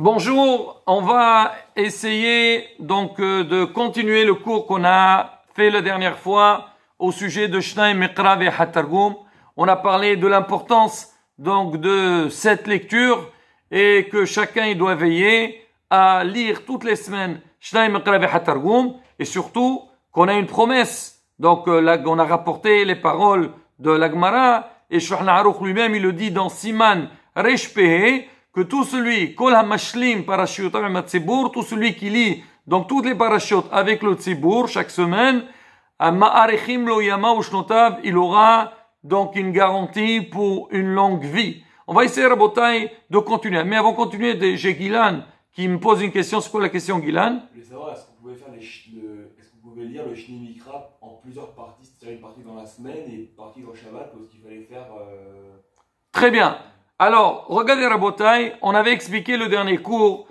Bonjour, on va essayer donc de continuer le cours qu'on a fait la dernière fois au sujet de Shnai Miqra et Hatargum. On a parlé de l'importance donc de cette lecture et que chacun il doit veiller à lire toutes les semaines Shnai Miqra et Hatargum et surtout qu'on a une promesse. Donc là, on a rapporté les paroles de la Gemara et Shulchan Aruch lui-même il le dit dans Siman Resh Pehe que tout celui, Kol HaMashlim Parashiyotav Matzibur, tout celui qui lit donc toutes les parachutes avec le Tzibur chaque semaine, Ma'arechim Lo Yama Ushnotav, il aura donc une garantie pour une longue vie. On va essayer, Rabotai, de continuer. Mais avant de continuer, j'ai Gilan qui me pose une question. C'est quoi la question, Gilan? Je voulais savoir, est-ce que vous pouvez lire le Shnei Mikra en plusieurs parties, c'est-à-dire une partie dans la semaine et une partie dans Shabbat, ou est-ce qu'il fallait faire Très bien. Alors, regardez Rabotai, on avait expliqué le dernier cours,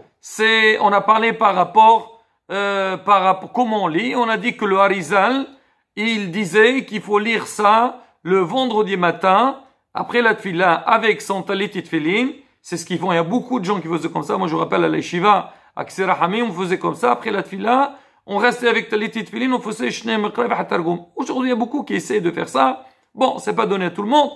on a parlé par rapport comment on lit. On a dit que le Harizal, il disait qu'il faut lire ça le vendredi matin, après la tfila, avec son talit et tfilin. C'est ce qu'ils font. Il y a beaucoup de gens qui faisaient comme ça. Moi, je rappelle à l'Eshiva, à Ksirahami, on faisait comme ça. Après la tfila, on restait avec talit et tfilin, on faisait Shnei Miqra et Hatargum. Aujourd'hui, il y a beaucoup qui essaient de faire ça. Bon, c'est pas donné à tout le monde.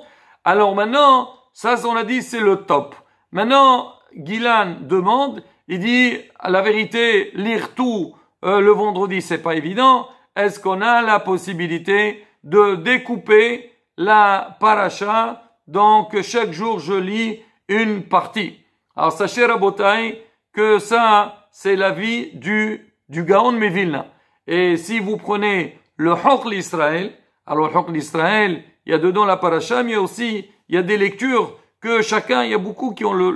Alors maintenant, ça, on a dit, c'est le top. Maintenant, Gilan demande, il dit, à la vérité, lire tout le vendredi, c'est pas évident. Est-ce qu'on a la possibilité de découper la paracha? Donc, chaque jour, je lis une partie. Alors, sachez, Rabotai, que ça, c'est l'avis du Gaon Mevilna. Et si vous prenez le Hokl Israël, alors le Hokl Israël, il y a dedans la paracha, mais aussi, il y a des lectures que chacun, il y a beaucoup qui ont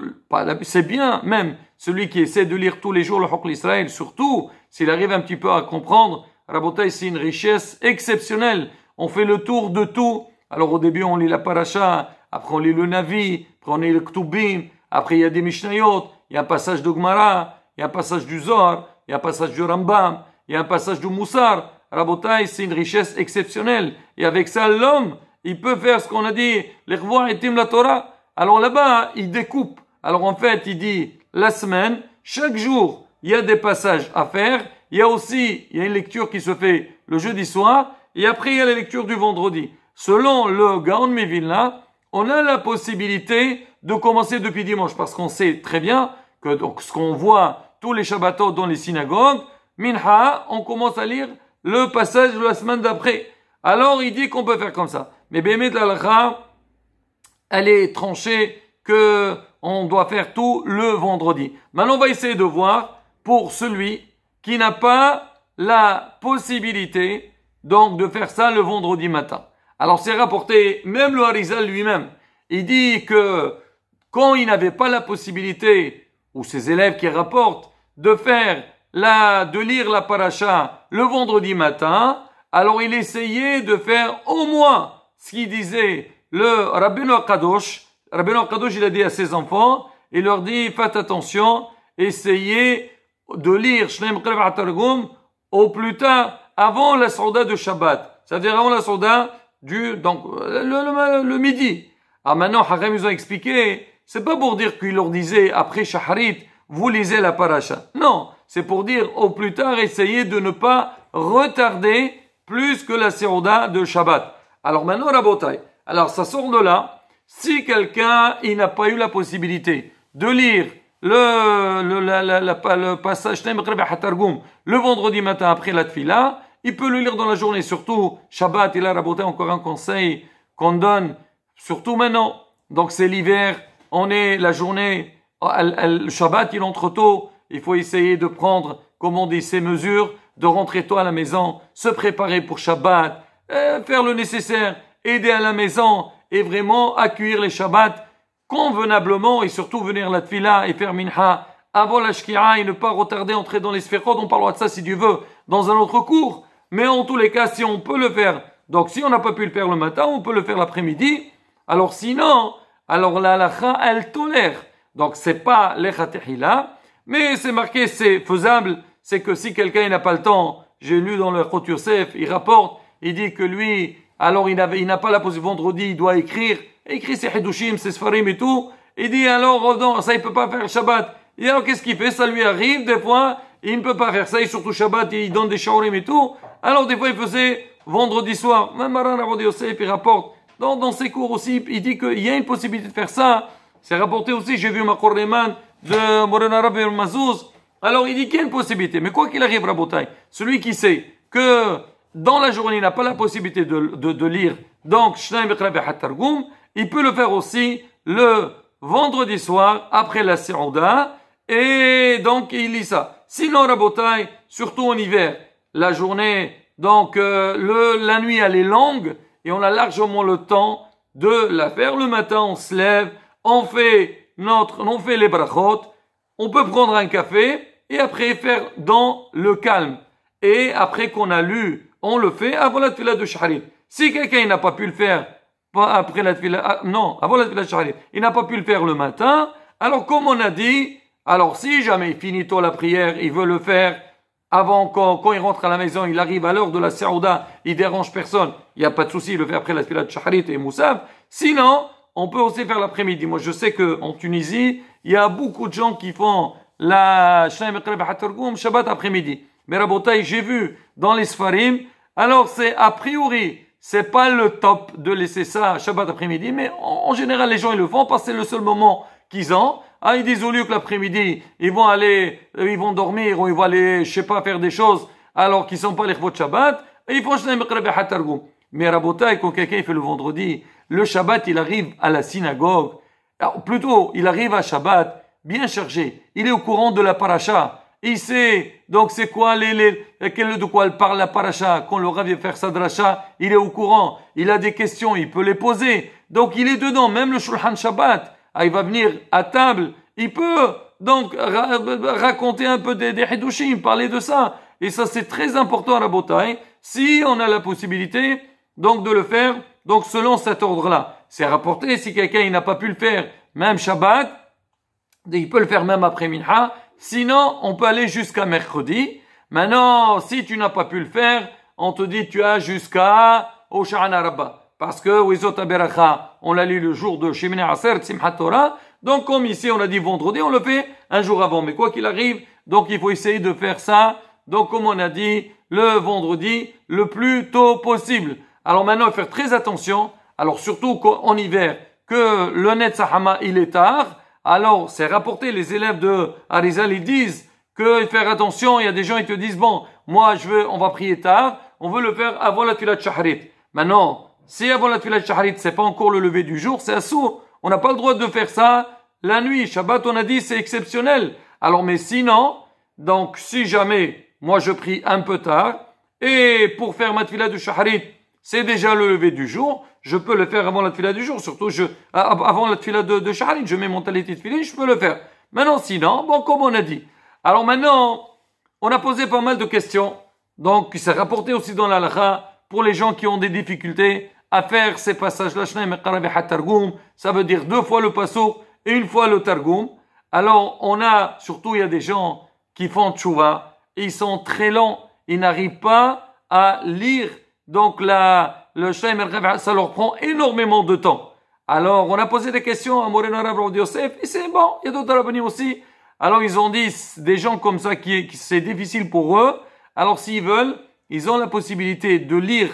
c'est bien, même, celui qui essaie de lire tous les jours le Hokl Israël, surtout, s'il arrive un petit peu à comprendre, Rabotai, c'est une richesse exceptionnelle. On fait le tour de tout. Alors, au début, on lit la paracha, après on lit le Navi, après on lit le Ktubim, après il y a des Mishnayot, il y a un passage de Gemara, il y a un passage du Zohar, il y a un passage du Rambam, il y a un passage du Moussar. Rabotai, c'est une richesse exceptionnelle. Et avec ça, l'homme, il peut faire ce qu'on a dit, l'Ikhwa etim la Torah. Alors là-bas, il découpe. Alors en fait, il dit, la semaine, chaque jour, il y a des passages à faire. Il y a une lecture qui se fait le jeudi soir. Et après, il y a la lecture du vendredi. Selon le Gaon Mevilna, on a la possibilité de commencer depuis dimanche. Parce qu'on sait très bien que donc, ce qu'on voit tous les Shabbatot dans les synagogues, Minha, on commence à lire le passage de la semaine d'après. Alors, il dit qu'on peut faire comme ça. Mais Bémet l'Alakha, elle est tranchée que on doit faire tout le vendredi. Maintenant, on va essayer de voir pour celui qui n'a pas la possibilité donc de faire ça le vendredi matin. Alors, c'est rapporté, même le Harizal lui-même, il dit que quand il n'avait pas la possibilité, ou ses élèves qui rapportent, de lire la paracha le vendredi matin, alors il essayait de faire au moins ce qu'il disait le Rabbeinu HaKadosh. Rabbeinu HaKadosh, il a dit à ses enfants, il leur dit, faites attention, essayez de lire Shnei Miqra et Hatargum au plus tard, avant la Souda de Shabbat. C'est-à-dire avant la Souda le midi. Alors maintenant, Hacham, ils ont expliqué, c'est pas pour dire qu'il leur disait, après Shaharit, vous lisez la paracha. Non, c'est pour dire, au plus tard, essayez de ne pas retarder plus que la Souda de Shabbat. Alors maintenant, Rabotai. Alors, ça sort de là. Si quelqu'un, il n'a pas eu la possibilité de lire le passage Shnei Miqra et Hatargum le vendredi matin après la tfila, il peut le lire dans la journée, surtout Shabbat. Et là, Rabotai, encore un conseil qu'on donne, surtout maintenant. Donc, c'est l'hiver, on est la journée, le Shabbat, il entre tôt. Il faut essayer de prendre, comme on dit, ces mesures, de rentrer tôt à la maison, se préparer pour Shabbat, faire le nécessaire, aider à la maison et vraiment accueillir les Shabbats convenablement et surtout venir la tfila et faire minha avant la shkira et ne pas retarder entrer dans les sphérot. On parlera de ça si Dieu veut dans un autre cours. Mais en tous les cas, si on peut le faire, donc si on n'a pas pu le faire le matin, on peut le faire l'après-midi. Alors sinon, alors la halakha, elle tolère. Donc c'est pas l'echatehila, mais c'est marqué, c'est faisable. C'est que si quelqu'un n'a pas le temps, j'ai lu dans le Chot Yosef, il rapporte, il dit que lui, alors il n'a pas la possibilité, vendredi, il doit écrire ses Hidushim, ses Sfarim et tout. Il dit alors, non, ça il peut pas faire le Shabbat. Et alors, qu'est-ce qu'il fait? Ça lui arrive, des fois, il ne peut pas faire ça, et surtout Shabbat, il donne des shaorim et tout. Alors, des fois, il faisait vendredi soir. Même Maran Rabbi Yosef, il rapporte, dans ses cours aussi, il dit qu'il y a une possibilité de faire ça. C'est rapporté aussi, j'ai vu Makor Reman de Morena Rabbi Mazouz. Alors, il dit qu'il y a une possibilité. Mais quoi qu'il arrive, Rabotai, celui qui sait que dans la journée, il n'a pas la possibilité de lire, donc, Shnai Mikra Behat Targum, il peut le faire aussi le vendredi soir, après la Séouda, et donc, il lit ça. Sinon, Rabotai, surtout en hiver, la journée, donc, la nuit, elle est longue, et on a largement le temps de la faire. Le matin, on se lève, on fait les brachot, on peut prendre un café, et après faire dans le calme. Et après qu'on a lu, on le fait avant la tefila de Shaharit. Si quelqu'un n'a pas pu le faire après la tefila, avant la tefila de Shaharit, il n'a pas pu le faire le matin, alors comme on a dit, alors si jamais il finit tôt la prière, il veut le faire avant, quand il rentre à la maison, il arrive à l'heure de la Séouda, il dérange personne, il n'y a pas de souci, il le fait après la tefila de Shaharit et Moussaf. Sinon, on peut aussi faire l'après-midi. Moi, je sais qu'en Tunisie, il y a beaucoup de gens qui font la Shnai Mikra Behat Targum Shabbat après-midi. Mais Rabotai, j'ai vu dans les Sfarim, alors c'est a priori, c'est pas le top de laisser ça Shabbat après-midi, mais en général les gens ils le font parce que c'est le seul moment qu'ils ont. Ah, ils disent au lieu que l'après-midi, ils vont dormir ou ils vont aller, je sais pas, faire des choses alors qu'ils sont pas les chvot Shabbat, et ils font Shnai Mikra Behat Targum. Mais Rabotai, quand quelqu'un fait le vendredi, le Shabbat il arrive à la synagogue, alors, plutôt il arrive à Shabbat bien chargé, il est au courant de la paracha. Il sait, donc c'est quoi de quoi elle parle la paracha. Quand le Rav vient faire sa dracha, il est au courant. Il a des questions, il peut les poser. Donc il est dedans, même le Shulchan Shabbat. Il va venir à table. Il peut donc raconter un peu des Hidushim, parler de ça. Et ça c'est très important à la Botaï. Si on a la possibilité, donc de le faire, donc selon cet ordre-là. C'est rapporté, si quelqu'un il n'a pas pu le faire, même Shabbat, il peut le faire même après Minha. Sinon, on peut aller jusqu'à mercredi. Maintenant, si tu n'as pas pu le faire, on te dit tu as jusqu'à Oshana Rabba. Parce que Wizot Aberacha, on l'a lu le jour de Shemini Aser, Simchat Torah. Donc, comme ici, on a dit vendredi, on le fait un jour avant. Mais quoi qu'il arrive, donc il faut essayer de faire ça. Donc, comme on a dit, le vendredi, le plus tôt possible. Alors maintenant, il faut faire très attention. Alors, surtout en hiver, que le Netzahama, il est tard. Alors, c'est rapporté, les élèves de Arizal, ils disent que faire attention, il y a des gens, ils te disent, bon, moi, on va prier tard, on veut le faire avant la tefila de Shaharit. Maintenant, si avant la tefila de Shaharit, c'est pas encore le lever du jour, c'est assourd. On n'a pas le droit de faire ça la nuit. Shabbat, on a dit, c'est exceptionnel. Alors, mais sinon, donc, si jamais, moi, je prie un peu tard, et pour faire ma tefila de Shaharit, c'est déjà le lever du jour, je peux le faire avant la tefila du jour, surtout avant la tefila de Shaharit, je mets mon talit de tefila, je peux le faire. Maintenant, sinon, bon, comme on a dit. Alors maintenant, on a posé pas mal de questions, donc c'est rapporté aussi dans la halakha, pour les gens qui ont des difficultés à faire ces passages-là, Shnai Mikra Behat Targum, ça veut dire 2 fois le passouk et 1 fois le Targum. Alors, surtout il y a des gens qui font tchouva, ils sont très lents, ils n'arrivent pas à lire. Donc le Shnai Mikra, ça leur prend énormément de temps. Alors on a posé des questions à Morena Rabbi Yosef et c'est bon, il y a d'autres rabbinim aussi. Alors ils ont dit des gens comme ça qui c'est difficile pour eux. Alors s'ils veulent, ils ont la possibilité de lire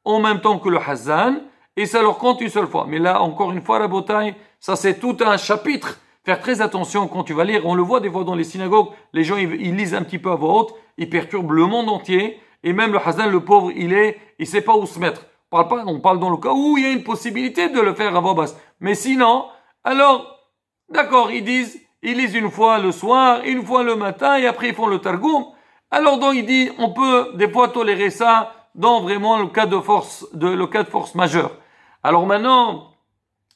en même temps que le Hazan et ça leur compte une seule fois. Mais là encore une fois, Rabotai, ça c'est tout un chapitre. Faire très attention quand tu vas lire. On le voit des fois dans les synagogues, les gens ils lisent un petit peu à voix haute, ils perturbent le monde entier. Et même le Hazan, le pauvre, il sait pas où se mettre. On parle dans le cas où il y a une possibilité de le faire à voix basse. Mais sinon, alors, d'accord, ils lisent une fois le soir, une fois le matin, et après ils font le Targum. Alors donc il dit, on peut des fois tolérer ça dans vraiment le cas de force majeure. Alors maintenant,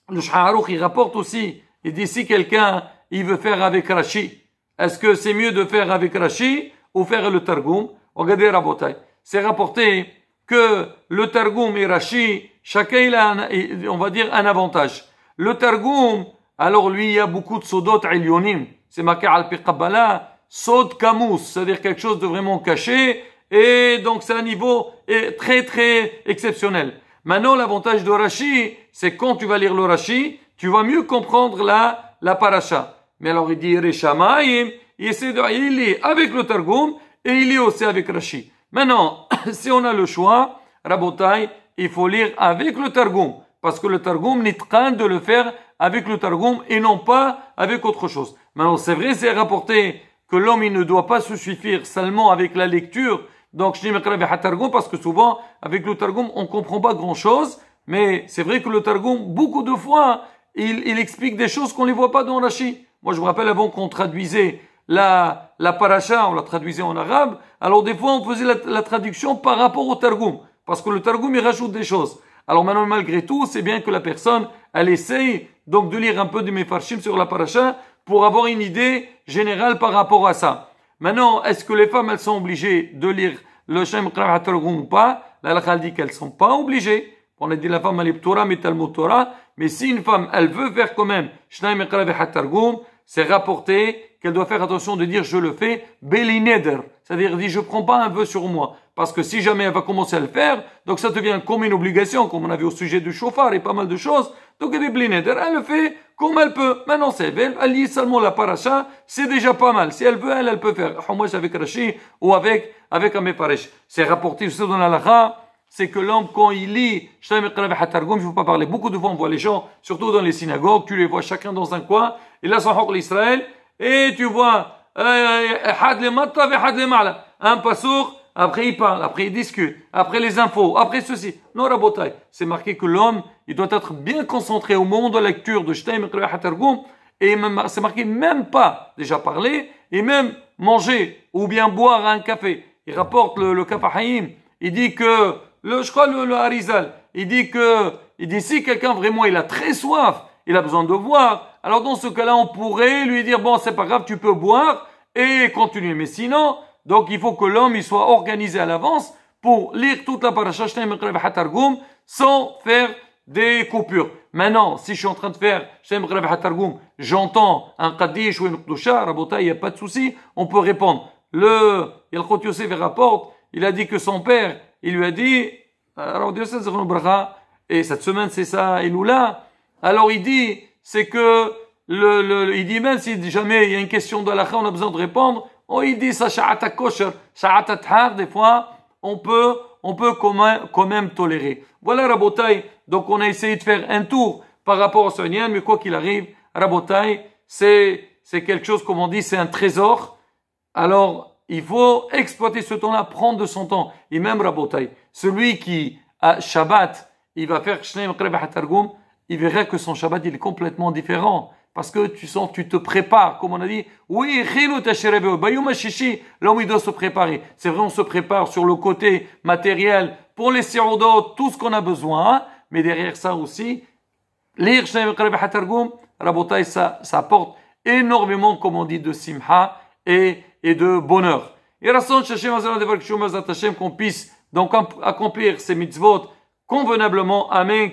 le Shulchan Aruch, il rapporte aussi, il dit si quelqu'un, il veut faire avec Rashi, est-ce que c'est mieux de faire avec Rashi ou faire le Targum? Regardez Rabotai, c'est rapporté que le Targum et Rashi, chacun il a on va dire un avantage. Le Targum, alors lui il y a beaucoup de sodot ilyonim, c'est marqué al-pi Kabbalah, sod kamus, c'est-à-dire quelque chose de vraiment caché, et donc c'est un niveau très très exceptionnel. Maintenant l'avantage de Rashi, c'est quand tu vas lire le Rashi, tu vas mieux comprendre la paracha. Mais alors il dit Reshamaim, il lit avec le Targum et il lit aussi avec Rashi. Maintenant, si on a le choix, Rabotai, il faut lire avec le Targum. Parce que le Targum n'est train de le faire avec le Targum et non pas avec autre chose. Maintenant, c'est vrai, c'est rapporté que l'homme, il ne doit pas se suffire seulement avec la lecture. Donc, je dis Targum parce que souvent, avec le Targum, on comprend pas grand chose. Mais c'est vrai que le Targum, beaucoup de fois, il explique des choses qu'on ne les voit pas dans Rashi. Moi, je me rappelle avant qu'on traduisait la paracha, on la traduisait en arabe. Alors, des fois, on faisait la traduction par rapport au Targum. Parce que le Targum, il rajoute des choses. Alors maintenant, malgré tout, c'est bien que la personne, elle essaye donc de lire un peu de Mefarshim sur la paracha pour avoir une idée générale par rapport à ça. Maintenant, est-ce que les femmes, elles sont obligées de lire le Shem Qara Targum ou pas? La halakha dit qu'elles sont pas obligées. On a dit la femme, elle est Torah, mais Talmud Torah. Mais si une femme, elle veut faire quand même Shem Qara Targum, c'est rapporté qu'elle doit faire attention de dire je le fais Beli Neder. C'est-à-dire, dit je prends pas un vœu sur moi. Parce que si jamais elle va commencer à le faire, donc ça devient comme une obligation, comme on a vu au sujet du chauffard et pas mal de choses. Donc elle est Beli Neder, elle le fait comme elle peut. Maintenant c'est elle lit seulement la paracha, c'est déjà pas mal. Si elle veut, elle peut faire. Moi avec Rashi ou avec un Mefaresh. C'est rapporté aussi dans la halakha, c'est que l'homme quand il lit Shem Qara Targum, il ne faut pas parler. Beaucoup de fois on voit les gens, surtout dans les synagogues, tu les vois chacun dans un coin, et là son hokl Israël, et tu vois had le matta ve had le ma'la. Un pasour, après il parle, après il discute, après les infos, après ceci. Non, Rabotai, c'est marqué que l'homme, il doit être bien concentré au moment de la lecture de Shem Qara Targum, et même, c'est marqué même pas déjà parler, et même manger, ou bien boire un café. Il rapporte le Kaf HaChaim, il dit que, je crois le Harizal, il dit si quelqu'un vraiment il a très soif, il a besoin de boire, alors dans ce cas-là, on pourrait lui dire, bon, c'est pas grave, tu peux boire, et continuer. Mais sinon, donc il faut que l'homme il soit organisé à l'avance pour lire toute la paracha Shem Qara Targum sans faire des coupures. Maintenant, si je suis en train de faire Shem Qara Targum, j'entends un Kaddish ou une Kdusha, Rabota, il n'y a pas de souci, on peut répondre. Yalchot Yosef rapporte, il a dit que son père, il lui a dit, et cette semaine c'est ça, il ou là. Alors il dit, c'est que, il dit même si jamais il y a une question de l'halakha, on a besoin de répondre, il dit ça, sha'ata kosher, sha'ata tahar, des fois, on peut quand même tolérer. Voilà, Rabotai. Donc, on a essayé de faire un tour par rapport au Sonian, mais quoi qu'il arrive, Rabotai, c'est quelque chose, comme on dit, c'est un trésor. Alors, il faut exploiter ce temps-là, prendre de son temps. Et même, Rabotai, celui qui, à Shabbat, il va faire Shem Qara Targum, il verra que son Shabbat, il est complètement différent. Parce que tu te prépares, comme on a dit. Oui, l'homme il doit se préparer. C'est vrai, on se prépare sur le côté matériel pour les siroudot, tout ce qu'on a besoin. Mais derrière ça aussi, lire Shem Qara Targum, Rabotai, ça apporte énormément, comme on dit, de simha et de bonheur. Et qu'on puisse donc accomplir ces mitzvot convenablement. Amen.